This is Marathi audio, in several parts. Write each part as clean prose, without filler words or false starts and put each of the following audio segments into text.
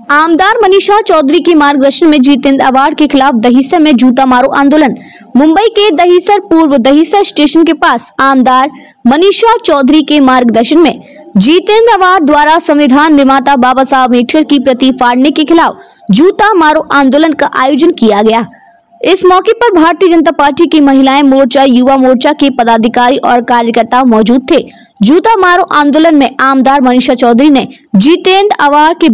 आमदार मनीषा चौधरी के मार्गदर्शन में जितेंद्र अवार्ड के खिलाफ दहिसर में जूता मारो आंदोलन। मुंबई के दहिसर पूर्व दहिसर स्टेशन के पास आमदार मनीषा चौधरी के मार्गदर्शन में जितेंद्र अवार्ड द्वारा संविधान निर्माता बाबा साहब अम्बेडकर की प्रति फाड़ने के खिलाफ जूता मारो आंदोलन का आयोजन किया गया। इस मौके पर भारतीय जनता पार्टी की महिलाएं मोर्चा, युवा मोर्चा के पदाधिकारी और कार्यकर्ता मौजूद थे। जूता मारो आंदोलन में आमदार मनीषा चौधरी ने जितेंद्र अवार्ड के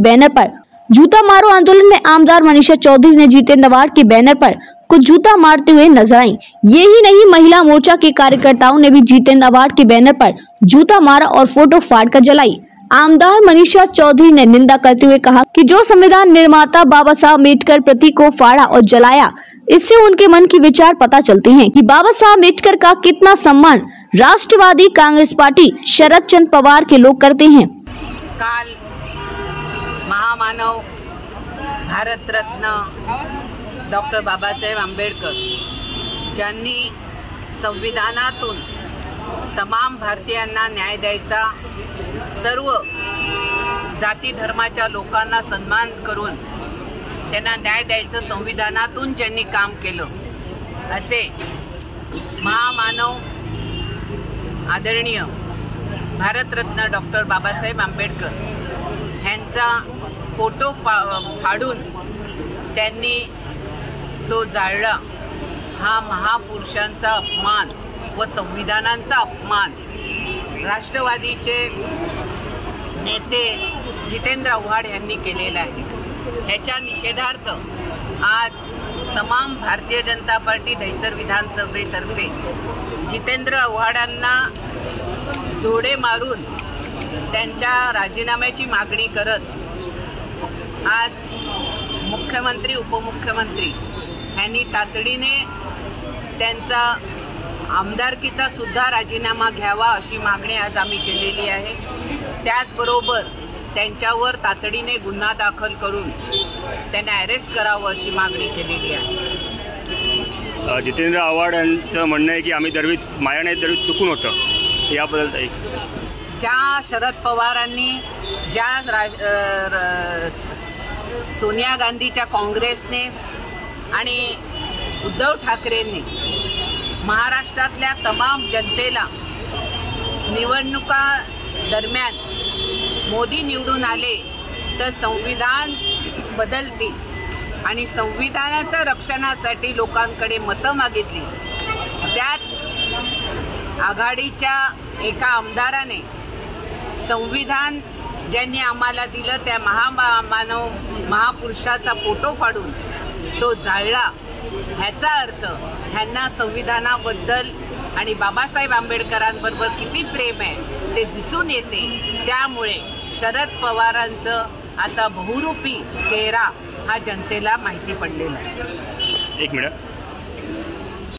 बैनर पर कुछ जूता मारते हुए नजर आईं। यही नहीं, महिला मोर्चा के कार्यकर्ताओं ने भी जितेंद्र अवार्ड के बैनर पर जूता मारा और फोटो फाड़कर जलाई। आमदार मनीषा चौधरी ने निंदा करते हुए कहा कि जो संविधान निर्माता बाबा साहब अम्बेडकर प्रतीक को फाड़ा और जलाया, इससे उनके मन की विचार पता चलते हैं कि बाबा साहब अम्बेडकर का कितना सम्मान राष्ट्रवादी कांग्रेस पार्टी शरद चंद्र पवार के लोग करते हैं। काल महामानव भारत रत्न डॉक्टर बाबासाहेब आंबेडकर ज्यांनी संविधानातून तमाम भारतीयांना न्याय द्यायचा, सर्व जाती धर्माच्या लोकांना सन्मान करून त्यांना न्याय द्यायचं संविधानातून ज्यांनी काम केलं, असे महामानव आदरणीय भारतरत्न डॉक्टर बाबासाहेब आंबेडकर यांचा फोटो फाडून त्यांनी तो जाळला, हा महापुरुषांचा अपमान व संविधानाचा अपमान राष्ट्रवादीचे नेते जितेंद्र आव्हाड यांनी केलेला आहे। ह्याच्या निषेधार्थ आज तमाम भारतीय जनता पार्टी दहिसर विधानसभेतर्फे जितेंद्र आव्हाडांना जोडे मारून त्यांच्या राजीनाम्याची मागणी करत आज मुख्यमंत्री, उपमुख्यमंत्री यांनी तातडीने त्यांचा आमदारकीचा सुद्धा राजीनामा घ्यावा अशी मागणी आज आम्ही केलेली आहे। त्याचबरोबर त्यांच्यावर तातडीने गुन्हा दाखल करून त्यांना अरेस्ट करावं अशी मागणी केलेली आहे। जितेंद्र आव्हाड यांचं म्हणणं आहे की आम्ही दरवीत माया नाही, दरवीत चुकून होतं, याबद्दल ज्या शरद पवारांनी, ज्या सोनिया गांधीच्या काँग्रेसने आणि उद्धव ठाकरेंनी महाराष्ट्रातल्या तमाम जनतेला निवडणुका दरम्यान मोदी निवडून आले तर संविधान बदलतील आणि संविधानाच्या रक्षणासाठी लोकांकडे मतं मागितली, त्याच आघाडीच्या एका आमदाराने संविधान ज्यांनी आम्हाला दिलं त्या महामानव महापुरुषाचा फोटो फाडून तो जाळला। ह्याचा अर्थ ह्यांना संविधानाबद्दल आणि बाबासाहेब आंबेडकरांबरोबर किती प्रेम आहे ते दिसून येते। त्यामुळे शरद पवारांचं आता बहुरूपी चेहरा हा जनतेला माहिती पडलेला आहे। एक मिनिट,